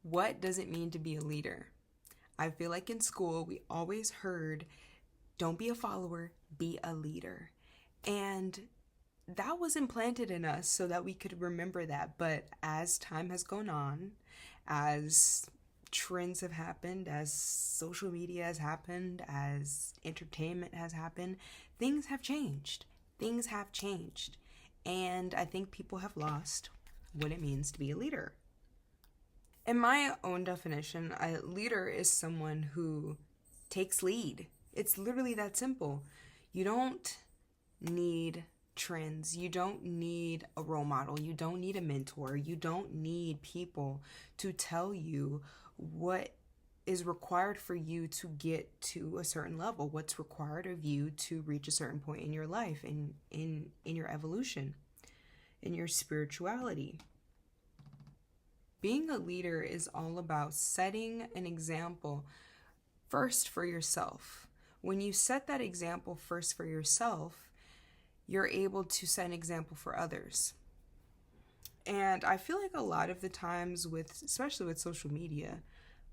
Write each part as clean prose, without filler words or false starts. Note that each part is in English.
What does it mean to be a leader? I feel like in school we always heard, don't be a follower, be a leader. And that was implanted in us so that we could remember that. But as time has gone on, as trends have happened, as social media has happened, as entertainment has happened, things have changed. Things have changed. And I think people have lost what it means to be a leader. In my own definition, a leader is someone who takes lead. It's literally that simple. You don't need trends. You don't need a role model. You don't need a mentor. You don't need people to tell you what is required for you to get to a certain level, what's required of you to reach a certain point in your life, in your evolution, in your spirituality. Being a leader is all about setting an example first for yourself. When you set that example first for yourself, you're able to set an example for others. And I feel like a lot of the times especially with social media,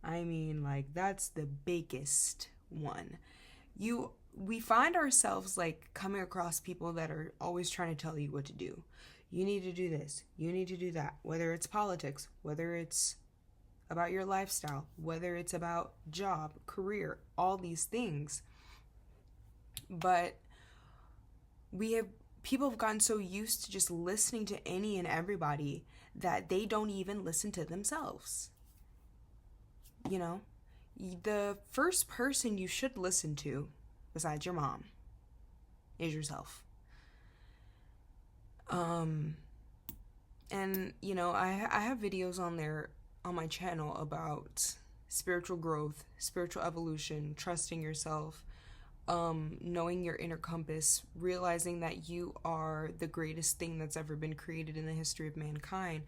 like that's the biggest one. We find ourselves like coming across people that are always trying to tell you what to do. You need to do this, you need to do that, whether it's politics, whether it's about your lifestyle, whether it's about job, career, all these things. But people have gotten so used to just listening to any and everybody that they don't even listen to themselves. You know, the first person you should listen to, besides your mom, is yourself. And I have videos on there on my channel about spiritual growth, spiritual evolution, trusting yourself, knowing your inner compass, realizing that you are the greatest thing that's ever been created in the history of mankind.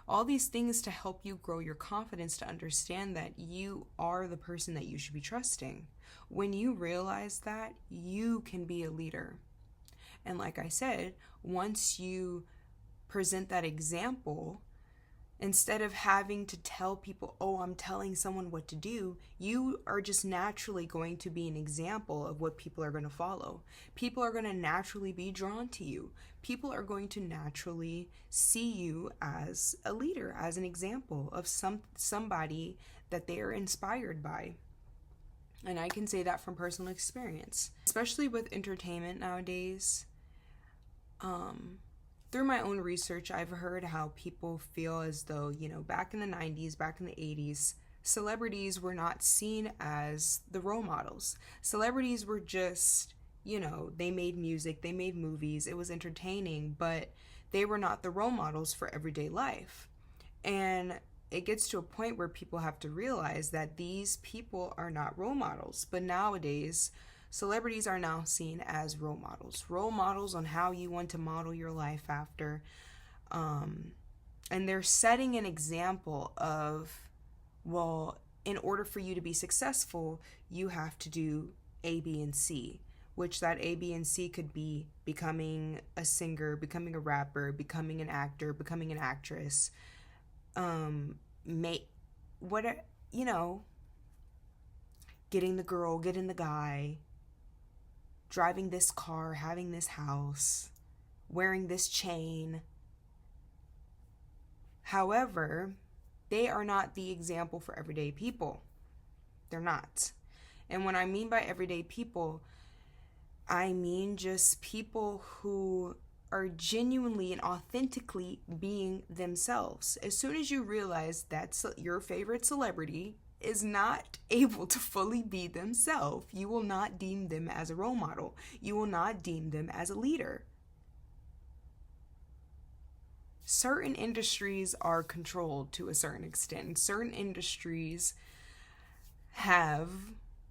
All these things to help you grow your confidence, to understand that you are the person that you should be trusting. When you realize that, you can be a leader. And like I said, once you present that example, instead of having to tell people, oh, I'm telling someone what to do, you are just naturally going to be an example of what people are going to follow. People are going to naturally be drawn to you. People are going to naturally see you as a leader, as an example of somebody that they are inspired by. And I can say that from personal experience, especially with entertainment nowadays. Through my own research, I've heard how people feel as though, back in the 90s, back in the 80s, celebrities were not seen as the role models. Celebrities were just, they made music, they made movies, it was entertaining, but they were not the role models for everyday life. And it gets to a point where people have to realize that these people are not role models. But nowadays, celebrities are now seen as role models on how you want to model your life after. And they're setting an example of, well, in order for you to be successful, you have to do A, B, and C, which that A, B, and C could be becoming a singer, becoming a rapper, becoming an actor, becoming an actress, getting the girl, getting the guy, driving this car, having this house, wearing this chain. However, they are not the example for everyday people. They're not. And when I mean by everyday people, I mean just people who are genuinely and authentically being themselves. As soon as you realize that your favorite celebrity is not able to fully be themselves, you will not deem them as a role model. You will not deem them as a leader. Certain industries are controlled to a certain extent. Certain industries have,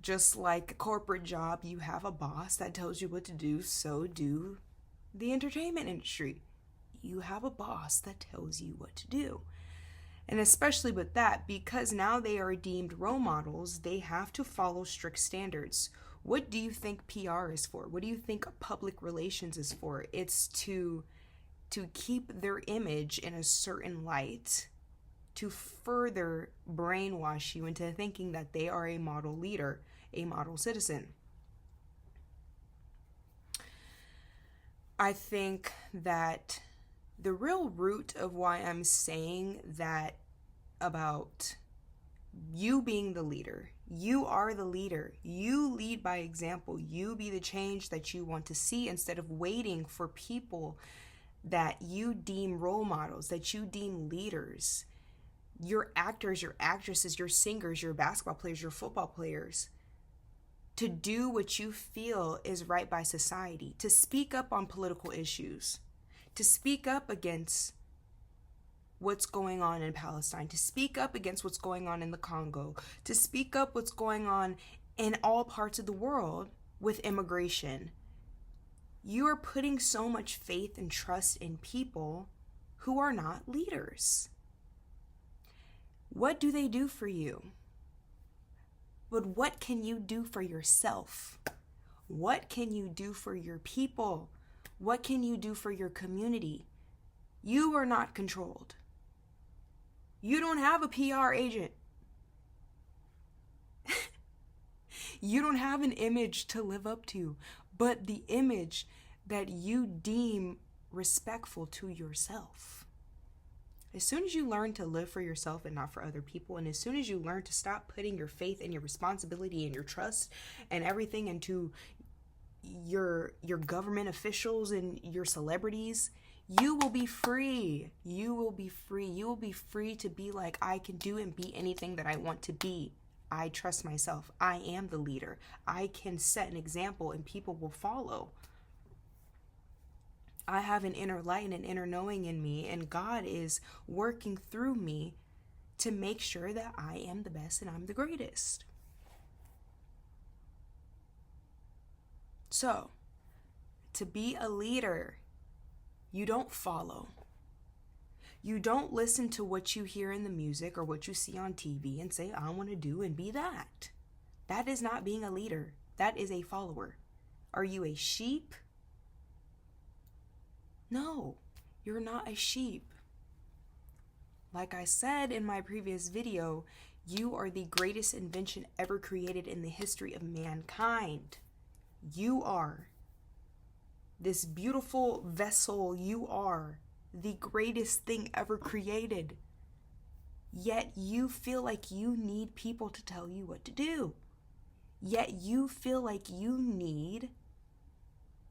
just like a corporate job, you have a boss that tells you what to do, so do the entertainment industry. You have a boss that tells you what to do. And especially with that, because now they are deemed role models, they have to follow strict standards. What do you think PR is for? What do you think public relations is for? It's to keep their image in a certain light, to further brainwash you into thinking that they are a model leader, a model citizen. I think that the real root of why I'm saying that about you being the leader, you are the leader. You lead by example. You be the change that you want to see instead of waiting for people that you deem role models, that you deem leaders, your actors, your actresses, your singers, your basketball players, your football players, to do what you feel is right by society, to speak up on political issues, to speak up against what's going on in Palestine, to speak up against what's going on in the Congo, to speak up what's going on in all parts of the world with immigration. You are putting so much faith and trust in people who are not leaders. What do they do for you? But what can you do for yourself? What can you do for your people? What can you do for your community? You are not controlled. You don't have a PR agent. You don't have an image to live up to, but the image that you deem respectful to yourself. As soon as you learn to live for yourself and not for other people, and as soon as you learn to stop putting your faith and your responsibility and your trust and everything into your government officials and your celebrities, you will be free. You will be free. You will be free to be like, I can do and be anything that I want to be. I trust myself. I am the leader. I can set an example and people will follow. I have an inner light and an inner knowing in me, and God is working through me to make sure that I am the best and I'm the greatest. So, to be a leader, you don't follow. You don't listen to what you hear in the music or what you see on TV and say, I want to do and be that. That is not being a leader. That is a follower. Are you a sheep? No, you're not a sheep. Like I said in my previous video, you are the greatest invention ever created in the history of mankind. You are this beautiful vessel. You are the greatest thing ever created. Yet you feel like you need people to tell you what to do. Yet you feel like you need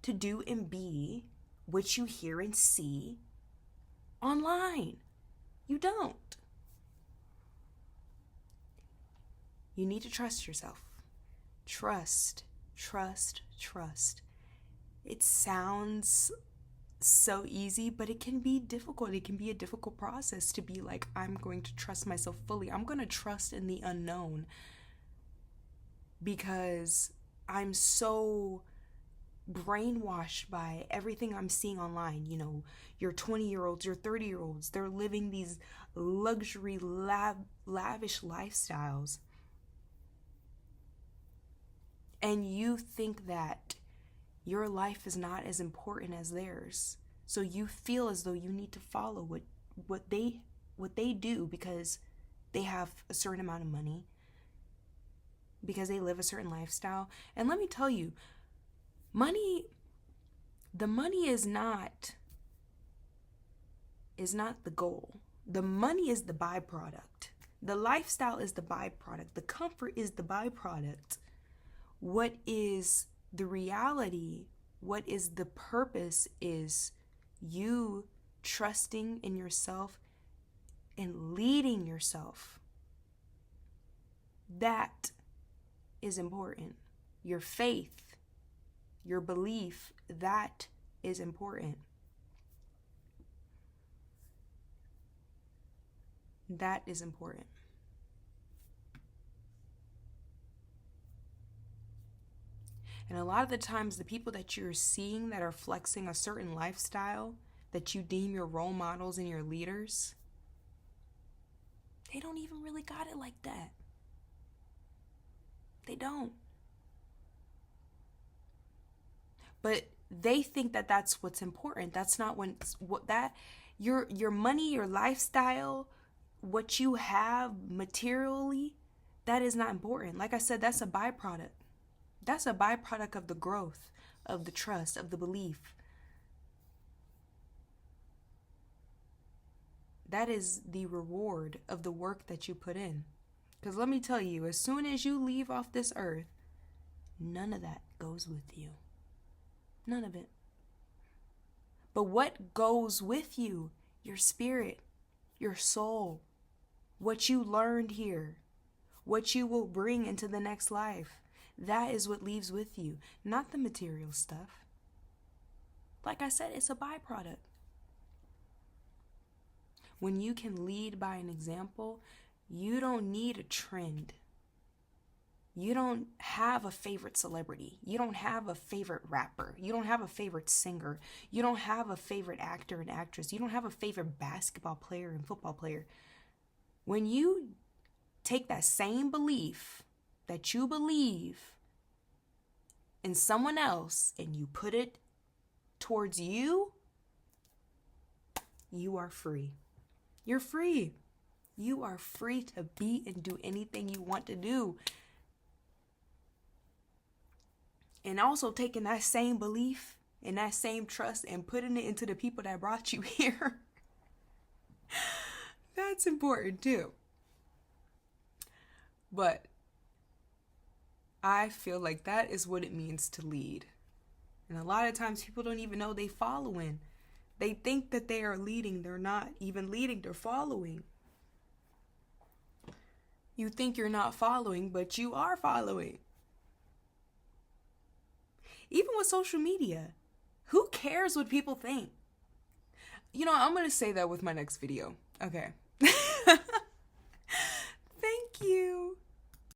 to do and be what you hear and see online. You don't. You need to trust yourself. Trust, trust, trust. It sounds so easy, but it can be difficult. It can be a difficult process to be like, I'm going to trust myself fully. I'm going to trust in the unknown because I'm so brainwashed by everything I'm seeing online. You know, your 20-year-olds, your 30-year-olds, they're living these luxury, lavish lifestyles. And you think that your life is not as important as theirs. So you feel as though you need to follow what they do because they have a certain amount of money, because they live a certain lifestyle. And let me tell you, the money is not the goal. The money is the byproduct. The lifestyle is the byproduct. The comfort is the byproduct. What is the reality, what is the purpose, is you trusting in yourself and leading yourself. That is important. Your faith, your belief, that is important. That is important. And a lot of the times, the people that you're seeing that are flexing a certain lifestyle, that you deem your role models and your leaders, they don't even really got it like that. They don't. But they think that that's what's important. That's not what your money, your lifestyle, what you have materially, that is not important. Like I said, that's a byproduct. That's a byproduct of the growth, of the trust, of the belief. That is the reward of the work that you put in. Because let me tell you, as soon as you leave off this earth, none of that goes with you. None of it. But what goes with you? Your spirit, your soul, what you learned here, what you will bring into the next life. That is what leaves with you, not the material stuff. Like I said, it's a byproduct. When you can lead by an example, you don't need a trend. You don't have a favorite celebrity. You don't have a favorite rapper. You don't have a favorite singer. You don't have a favorite actor and actress. You don't have a favorite basketball player and football player. When you take that same belief that you believe in someone else and you put it towards you, you are free. You're free. You are free to be and do anything you want to do. And also taking that same belief and that same trust and putting it into the people that brought you here. That's important too. But I feel like that is what it means to lead. And a lot of times people don't even know they following. They think that they are leading. They're not even leading. They're following. You think you're not following, but you are following. Even with social media, who cares what people think? You know, I'm going to say that with my next video. Okay.